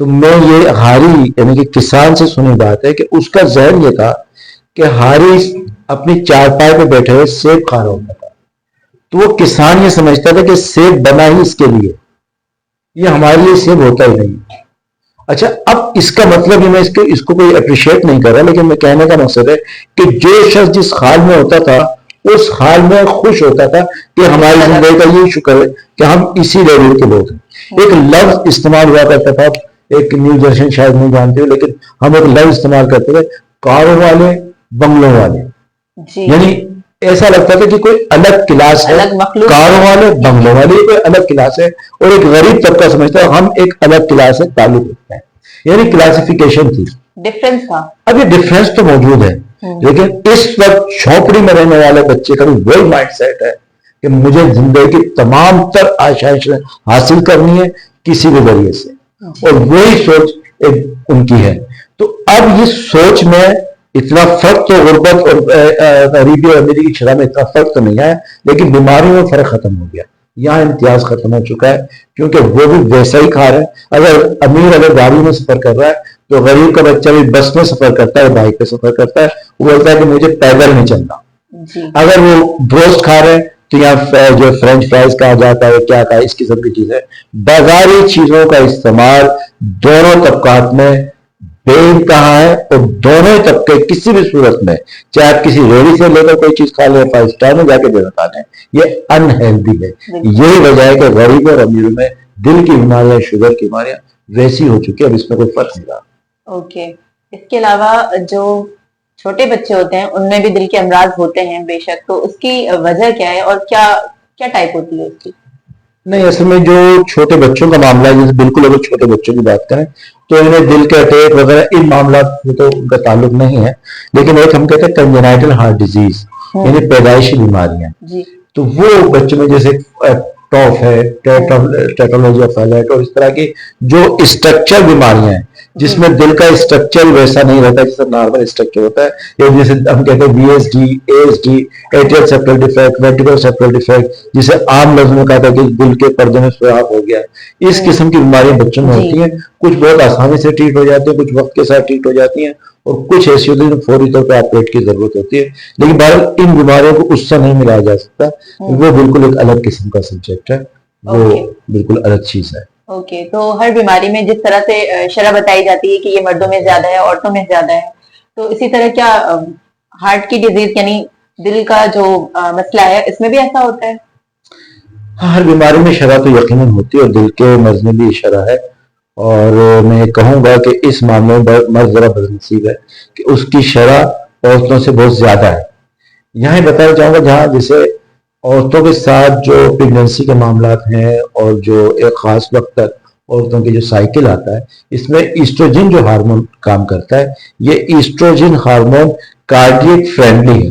تو میں یہ ہاری یعنی کہ کسان سے سنی بات ہے کہ اس کا ذہن یہ تھا کہ ہاری اپنی چارپائی پہ بیٹھے ہوئے سیب کھا رہا ہوتا تھا، تو وہ کسان یہ سمجھتا تھا کہ سیب بنا ہی اس کے لیے، یہ ہمارے لیے سیب ہوتا ہی نہیں۔ اچھا، اب اس کا مطلب میں اس کو کوئی اپریشیٹ نہیں کر رہا، لیکن میں کہنے کا مقصد ہے کہ جو شخص جس حال میں ہوتا تھا اس حال میں خوش ہوتا تھا کہ ہماری زندگی کا یہ شکر ہے کہ ہم اسی لیول کے لوگ ہیں۔ ایک لفظ استعمال ہوا کرتا تھا، ایک نیو جنریشن شاید نہیں جانتے ہو، لیکن ہم ایک لفظ استعمال کرتے تھے، کاروں والے بنگلوں والے، یعنی ایسا لگتا تھا کہ کوئی الگ کلاس ہے، کاروں والے بنگلوں والے کوئی الگ کلاس ہے، اور ایک غریب طبقہ سمجھتا ہے ہم ایک الگ کلاس سے تعلق رکھتے ہیں، یعنی کلاسیفیکیشن تھی، ڈفرنس تھا۔ اب یہ ڈفرنس تو موجود ہے، لیکن اس وقت جھونپڑی میں رہنے والے بچے کا بھی وہی مائنڈ سیٹ ہے کہ مجھے زندگی کی تمام تر آشائش حاصل کرنی ہے کسی بھی ذریعے سے، اور وہی سوچ ان کی ہے۔ تو اب یہ سوچ میں اتنا فرق تو غربت اور غریبی اور امیری کی شرح میں اتنا فرق تو نہیں آیا، لیکن بیماریوں میں فرق ختم ہو گیا، یہاں امتیاز ختم ہو چکا ہے، کیونکہ وہ بھی ویسا ہی کھا رہے ہیں۔ اگر گاڑی میں سفر کر رہا ہے تو غریب کا بچہ بھی بس میں سفر کرتا ہے، بائک پہ سفر کرتا ہے، وہ بولتا ہے کہ مجھے پیدل نہیں چلنا۔ اگر وہ بروسٹ کھا رہے ہیں تو یہاں جو فرینچ فرائز کہا جاتا ہے کیا کہا، اس قسم کی چیزیں، بازاری چیزوں کا استعمال دونوں طبقات میں بے انتہا ہے، اور دونوں طبقے کسی بھی صورت میں، چاہے آپ کسی ریڑھی سے لے کر کوئی چیز کھا لیں، 5 اسٹار میں جا کے دینا کھا لیں، یہ انہیلدی ہے۔ یہی وجہ ہے کہ غریبوں اور امیروں میں دل کی بیماریاں، شوگر کی بیماریاں ویسی ہو چکی ہے، اب اس میں کوئی فرق نہیں رہا۔ اوکے، اس کے علاوہ جو چھوٹے بچے ہوتے ہیں ان میں بھی دل کے امراض ہوتے ہیں بے شک، تو اس کی وجہ کیا ہے اور کیا کیا ٹائپ ہوتی ہے اس کی؟ نہیں، اصل میں جو چھوٹے بچوں کا معاملہ ہے، جیسے بالکل اگر چھوٹے بچوں کی بات کریں تو انہیں دل کے اٹیک وغیرہ ان معاملات سے تو ان کا تعلق نہیں ہے، لیکن ایک ہم کہتے ہیں کنجنائٹل ہارٹ ڈیزیز، یعنی پیدائشی بیماریاں، تو وہ بچوں میں جیسے ٹاف ہے، ٹیٹالوجی آف ہائلائٹ، اور اس طرح کی جو اسٹرکچر بیماریاں ہیں جس میں دل کا اسٹرکچر ویسا نہیں رہتا جیسے نارمل اسٹرکچر ہوتا ہے، یا جیسے ہم کہتے ہیں V S D, A S D, atrial septal defect, ventricular septal defect, جسے عام لفظ میں کہا تھا کہ دل کے پردے میں سوراخ ہو گیا، اس قسم کی بیماریاں بچوں میں ہوتی ہیں۔ کچھ بہت آسانی سے ٹریٹ ہو جاتی ہیں، کچھ وقت کے ساتھ ٹریٹ ہو جاتی ہیں، اور کچھ ایسی ہوتی ہیں فوری طور پہ آپریٹ کی ضرورت ہوتی ہے، لیکن بہرحال ان بیماریوں کو اس سے نہیں ملایا جا سکتا، وہ بالکل ایک الگ قسم کا سبجیکٹ ہے، وہ بالکل الگ چیز ہے۔ اوکے، تو ہر بیماری میں جس طرح سے شرح بتائی جاتی ہے کہ یہ مردوں میں زیادہ ہے، عورتوں میں زیادہ ہے، تو اسی طرح کیا ہارٹ کی ڈیزیز یعنی دل کا جو مسئلہ ہے اس میں بھی ایسا ہوتا ہے؟ ہر بیماری میں شرح تو یقیناً ہوتی ہے، اور دل کے مرض میں بھی شرح ہے، اور میں کہوں گا کہ اس معاملے میں مرض ذرا بدنصیب ہے کہ اس کی شرح عورتوں سے بہت زیادہ ہے۔ یہاں بتانا چاہوں گا جہاں جیسے عورتوں کے ساتھ جو پریگننسی کے معاملات ہیں، اور جو ایک خاص وقت تک عورتوں کی جو سائیکل آتا ہے، اس میں ایسٹروجن جو ہارمون کام کرتا ہے، یہ ایسٹروجن ہارمون کارڈیک فرینڈلی ہے۔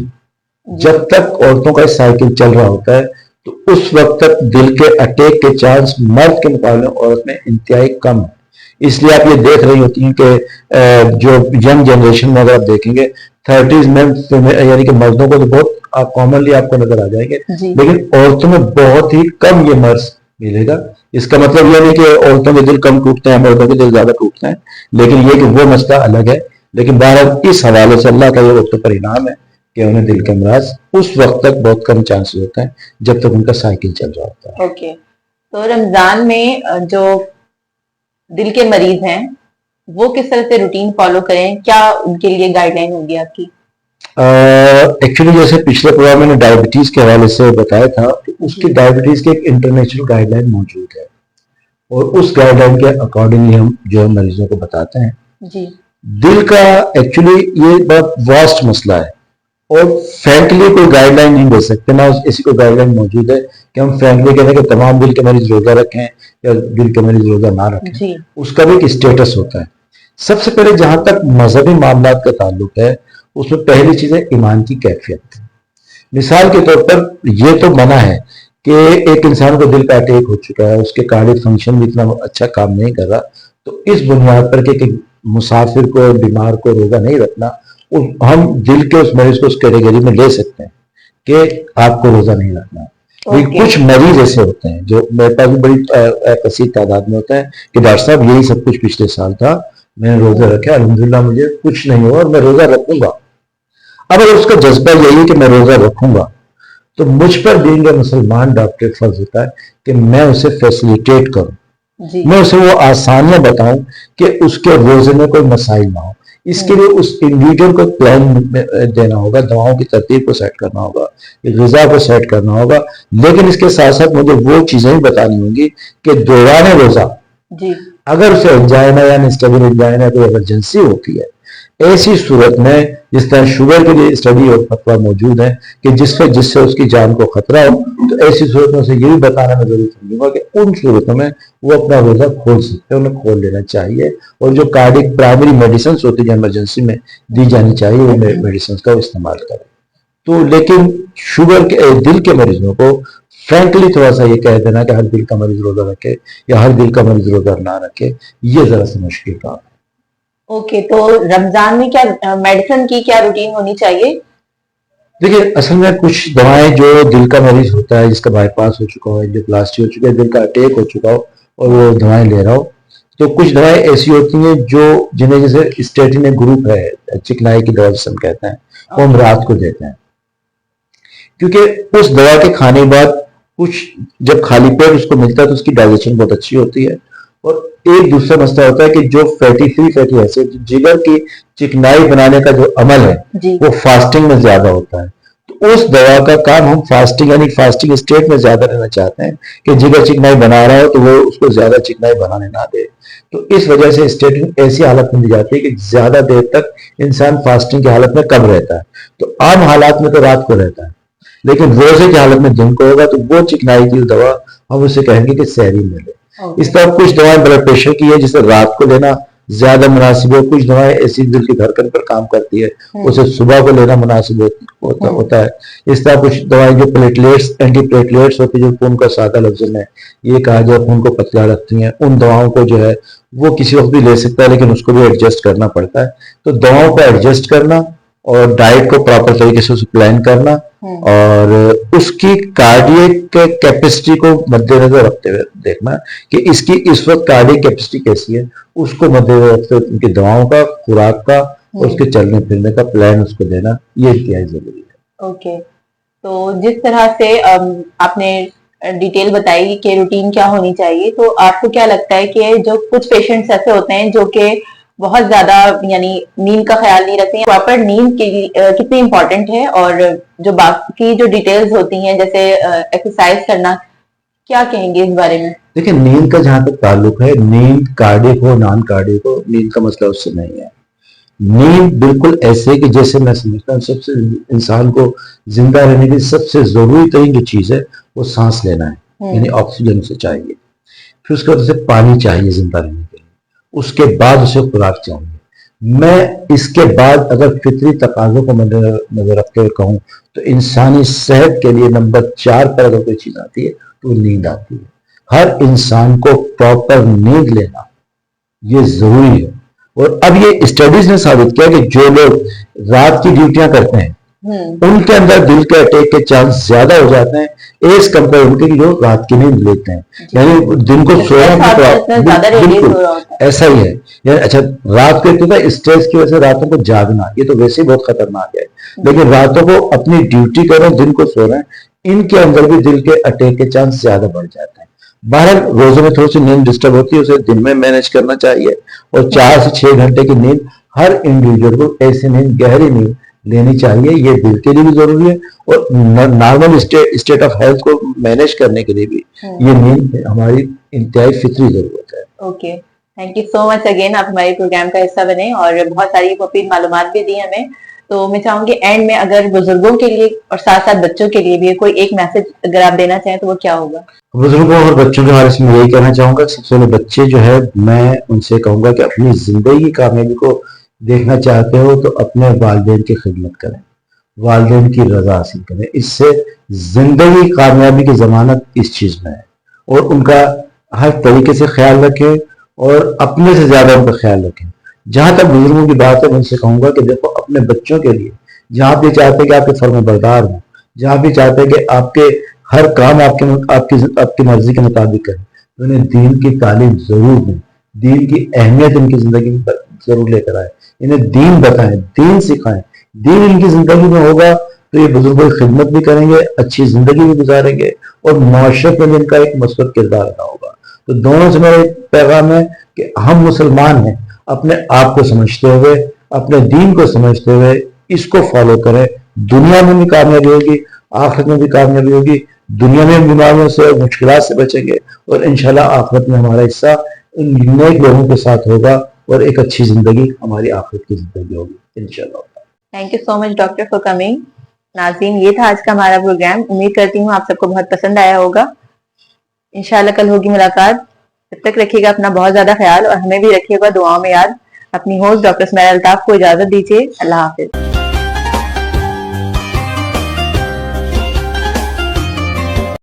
جب تک عورتوں کا سائیکل چل رہا ہوتا ہے تو اس وقت تک دل کے اٹیک کے چانس مرد کے مقابلے عورت میں انتہائی کم ہے۔ اس لیے آپ یہ دیکھ رہی ہوتی ہیں کہ جو ینگ جنریشن میں اگر آپ دیکھیں گے 30s میں یعنی کہ مردوں کو تو بہت کامنلی آپ کو نظر آ جائیں گے، لیکن عورتوں میں بہت ہی کم یہ مرض ملے گا۔ اس کا مطلب یہ نہیں کہ عورتوں کے دل کم ٹوٹتے ہیں، مردوں کے دل زیادہ ٹوٹتے ہیں، لیکن یہ کہ وہ مسئلہ الگ ہے۔ لیکن بہرحال اس حوالے سے اللہ کا یہ وقت پر انعام ہے کہ انہیں دل کے امراض اس وقت تک بہت کم چانس ہوتے ہیں جب تک ان کا سائیکل چل رہا ہوتا ہے۔ اوکے، تو رمضان میں جو دل کے مریض ہیں وہ کس طرح سے روٹین فالو کریں، کیا ان کے لیے گائیڈ لائن ہوگی آپ کی؟ ایکچولی جیسے پچھلے پروگرام میں نے ڈائبٹیز کے حوالے سے بتایا تھا، اس کی ڈائبٹیز کی ایک انٹرنیشنل گائیڈ لائن موجود ہے، اور اس گائیڈ لائن کے اکارڈنگلی ہم جو ہے مریضوں کو بتاتے ہیں۔ دل کا ایکچولی یہ بہت واسٹ مسئلہ ہے، اور فرینکلی کوئی گائیڈ لائن نہیں دے سکتے، نہ ایسی کوئی گائیڈ لائن موجود ہے کہ ہم فرینکلی کہتے ہیں کہ تمام دل کے مریض روزہ رکھیں یا دل کے مریض روزہ نہ رکھیں۔ اس کا بھی ایک اسٹیٹس ہوتا ہے۔ سب سے پہلے جہاں تک مذہبی معاملات کا تعلق ہے، اس میں پہلی چیز ہے ایمان کی کیفیت۔ مثال کے طور پر یہ تو منع ہے کہ ایک انسان کو دل کا اٹیک ہو چکا ہے، اس کے کارڈیک فنکشن بھی اتنا اچھا کام نہیں کر رہا، تو اس بنیاد پر کہ مسافر کو، بیمار کو روزہ نہیں رکھنا، ہم دل کے اس مریض کو اس کیٹیگری میں لے سکتے ہیں کہ آپ کو روزہ نہیں رکھنا۔ کچھ مریض ایسے ہوتے ہیں جو میرے پاس بھی بڑی کثیر تعداد میں ہوتا ہے کہ ڈاکٹر صاحب یہی سب کچھ پچھلے سال تھا، میں نے روزہ رکھا، الحمدللہ مجھے کچھ نہیں ہوا اور میں روزہ رکھوں گا. اب اگر اس کا جذبہ یہی ہے کہ میں روزہ رکھوں گا تو مجھ پر بینگ اے مسلمان ڈاکٹر فرض ہوتا ہے کہ میں اسے فیسیلیٹیٹ کروں، میں اسے وہ آسانیاں بتاؤں کہ اس کے روزے میں کوئی مسائل نہ ہو. اس کے لیے اس انڈیویجول کو پلان دینا ہوگا، دواؤں کی ترتیب کو سیٹ کرنا ہوگا، غذا کو سیٹ کرنا ہوگا، لیکن اس کے ساتھ ساتھ مجھے وہ چیزیں بھی بتانی ہوں گی کہ دوران روزہ اگر اسے انجائنا یا انسٹیبل انجائنا کوئی ایمرجنسی ہوتی ہے، ایسی صورت میں جس طرح شوگر کے لیے اسٹڈی اور فتویٰ موجود ہے کہ جس سے اس کی جان کو خطرہ ہو، تو ایسی صورت میں اسے یہ بھی بتانا میں ضرور سمجھوں گا کہ ان صورتوں میں وہ اپنا روزہ کھول سکتے ہیں، انہیں کھول لینا چاہیے، اور جو کارڈک پرائمری میڈیسنس ہوتی ہیں ایمرجنسی میں دی جانی چاہیے وہ میڈیسنس کا استعمال کریں. تو لیکن شوگر کے دل کے مریضوں کو فرینکلی تھوڑا سا یہ کہہ دینا کہ ہر دل کا مریض روزہ رکھے یا ہر دل کا مریض روزہ نہ رکھے، یہ ذرا سا مشکل کام ہے. اوکے، تو رمضان میں کیا میڈیسن کی کیا روٹین ہونی چاہیے؟ دیکھیے اصل میں کچھ دوائیں جو دل کا مریض ہوتا ہے جس کا بائی پاس ہو چکا ہو، جو پلاسٹی ہو چکا ہے، دل کا اٹیک ہو چکا ہو اور وہ دوائیں لے رہا ہو، تو کچھ دوائیں ایسی ہوتی ہیں جو جنہیں جیسے اسٹیٹن گروپ ہے، چکنائی کی دوا جسے ہم کہتے ہیں، وہ ہم رات کو دیتے ہیں، کیونکہ اس دوا کے کھانے کے بعد کچھ جب خالی پیٹ اس کو ملتا ہے تو اس کی ڈائجیشن بہت اچھی ہوتی ہے. اور ایک دوسرا مسئلہ ہوتا ہے کہ جو فری فیٹی ایسڈ جگر کی چکنائی بنانے کا جو عمل ہے وہ فاسٹنگ میں زیادہ ہوتا ہے. تو اس دوا کا کام ہم فاسٹنگ یعنی فاسٹنگ اسٹیٹ میں زیادہ لینا چاہتے ہیں کہ جگر چکنائی بنا رہا ہے تو وہ اس کو زیادہ چکنائی بنانے نہ دے. تو اس وجہ سے اسٹیٹن ایسی حالت میں دی جاتی ہے کہ زیادہ دیر تک انسان فاسٹنگ کی حالت میں کم رہتا ہے. تو عام حالات میں تو رات کو رہتا ہے، لیکن روزے کی حالت میں دن کو ہوگا تو وہ چکنائی کی دوا ہم اسے کہیں گے کہ سحری میں لے. اس طرح کچھ دوائیں بلڈ پریشر کی ہے جسے رات کو لینا زیادہ مناسب ہے، کچھ دوائیں ایسی دل کی دھڑکن پر کام کرتی ہے اسے صبح کو لینا مناسب ہوتا ہے. اس طرح کچھ دوائیں جو پلیٹلیٹس اینٹی پلیٹلیٹس ہوتی ہیں جو خون کا سادہ لفظ میں یہ کہا جائے خون کو پتلا رکھتی ہیں، ان دواؤں کو جو ہے وہ کسی وقت بھی لے سکتا ہے لیکن اس کو بھی ایڈجسٹ کرنا پڑتا ہے. تو دواؤں کو ایڈجسٹ کرنا اور ڈائٹ کو پراپر طریقے سے پلان کرنا اور اس کی کارڈیک کیپیسٹی کو مد نظر رکھتے ہوئے دیکھنا کہ اس کی اس وقت کارڈیک کیپیسٹی کیسی ہے، اس کو مد نظر رکھتے ہوئے ان کی دواؤں کا، خوراک کا اور اس کے چلنے پھرنے کا پلان اس کو دینا یہ انتہائی ضروری ہے. اوکے، تو جس طرح سے آپ نے ڈیٹیل بتائی کہ روٹین کیا ہونی چاہیے، تو آپ کو کیا لگتا ہے کہ جو کچھ پیشنٹس ایسے ہوتے ہیں جو کہ بہت زیادہ یعنی نیند کا خیال نہیں رکھتے ہیں، پراپر نیند کتنی امپورٹنٹ ہے، اور جو باقی جو ڈیٹیلز ہوتی ہیں جیسے ایکسرسائز کرنا، کیا کہیں گے اس بارے میں؟ دیکھیں نیند کا جہاں تک تعلق ہے، نیند کارڈیک ہو نان کارڈیک ہو، نیند کا مسئلہ اس سے نہیں ہے. نیند بالکل ایسے کہ جیسے میں سمجھتا ہوں سب سے انسان کو زندہ رہنے کی سب سے ضروری ترین جو چیز ہے وہ سانس لینا ہے، یعنی آکسیجن اسے چاہیے، پھر اس کے بعد اسے پانی چاہیے زندہ رہنے کے لیے، اس کے بعد اسے خوراک چاہیے. میں اس کے بعد اگر فطری تقاضوں کو مد نظر رکھتے ہوئے کہوں تو انسانی صحت کے لیے نمبر 4 پر اگر کوئی چیز آتی ہے تو نیند آتی ہے. ہر انسان کو پراپر نیند لینا یہ ضروری ہے. اور اب یہ اسٹڈیز نے ثابت کیا کہ جو لوگ رات کی ڈیوٹیاں کرتے ہیں ان کے اندر دل کے اٹیک کے چانس زیادہ ہو جاتے ہیں ایز کمپیئر ان کے جو رات کی نیند لیتے ہیں. یعنی دن کو سونا بالکل ایسا ہی ہے. یعنی اچھا رات کو ایک اسٹریس کی وجہ سے راتوں کو جاگنا یہ تو ویسے ہی بہت خطرناک ہے، لیکن راتوں کو اپنی ڈیوٹی کریں دن کو سو رہے ہیں، ان کے اندر بھی دل کے اٹیک کے چانس زیادہ بڑھ جاتے ہیں. بہرحال روزے میں تھوڑی سی نیند ڈسٹرب ہوتی ہے، اسے دن میں مینج کرنا چاہیے، اور 4 سے 6 گھنٹے کی نیند ہر انڈیویجول کو ایسی نیند گہری نیند لینی چاہیے. یہ دل کے لیے بھی ضروری ہے اور نارمل اسٹیٹ آف ہیلتھ کو مینج کرنے کے لیے بھی یہ نیند ہماری انتہائی فطری ضرورت ہے. Okay, thank you so much again, آپ ہمارے پروگرام کا حصہ بنے اور بہت ساری مفید معلومات بھی دی ہمیں. تو میں چاہوں گی اینڈ میں اگر بزرگوں کے لیے اور ساتھ ساتھ بچوں کے لیے بھی کوئی ایک میسج اگر آپ دینا چاہیں تو وہ کیا ہوگا؟ بزرگوں اور بچوں کے حوالے سے میں یہی کہنا چاہوں گا، سب سے پہلے بچے جو ہے میں ان سے کہوں گا کہ اپنی زندگی کی کامیابی کو دیکھنا چاہتے ہو تو اپنے والدین کی خدمت کریں، والدین کی رضا حاصل کریں. اس سے زندگی کامیابی کی ضمانت اس چیز میں ہے. اور ان کا ہر طریقے سے خیال رکھیں اور اپنے سے زیادہ ان کا خیال رکھیں. جہاں تک بزرگوں کی بات ہے میں ان سے کہوں گا کہ دیکھو اپنے بچوں کے لیے جہاں بھی چاہتے ہیں کہ آپ کے فرما بردار ہوں، جہاں بھی چاہتے ہیں کہ آپ کے ہر کام آپ کی مرضی کے مطابق کریں، تو انہیں دین کی تعلیم ضرور دیں، دین کی اہمیت ان کی زندگی میں ضرور لے کر آئے، انہیں دین بتائیں، دین سکھائیں. دین ان کی زندگی میں ہوگا تو یہ بزرگوں کی خدمت بھی کریں گے، اچھی زندگی بھی گزاریں گے، اور معاشرت میں ان کا ایک مثبت کردار ادا ہوگا. تو دونوں سے میرا ایک پیغام ہے کہ ہم مسلمان ہیں، اپنے آپ کو سمجھتے ہوئے، اپنے دین کو سمجھتے ہوئے اس کو فالو کریں. دنیا میں بھی کامیابی ہوگی، آخرت میں بھی کامیابی ہوگی. دنیا میں بیماریوں سے اور مشکلات سے بچیں گے، اور انشاءاللہ آخرت میں ہمارا حصہ ان نیک لوگوں کے ساتھ ہوگا، اور ایک اچھی زندگی ہماری آخرت کی زندگی ہوگی انشاءاللہ. Thank you so much doctor for coming. ناظرین، یہ تھا آج کا ہمارا پروگرام. امید کرتی ہوں آپ سب کو بہت پسند آیا ہوگا. انشاءاللہ کل ہوگی ملاقات. تب تک رکھیے گا اپنا بہت زیادہ خیال، اور ہمیں بھی رکھیے گا دعاؤں میں یاد. اپنی ہوسٹ ڈاکٹر سمیرا الطاف کو اجازت دیجیے. اللہ حافظ.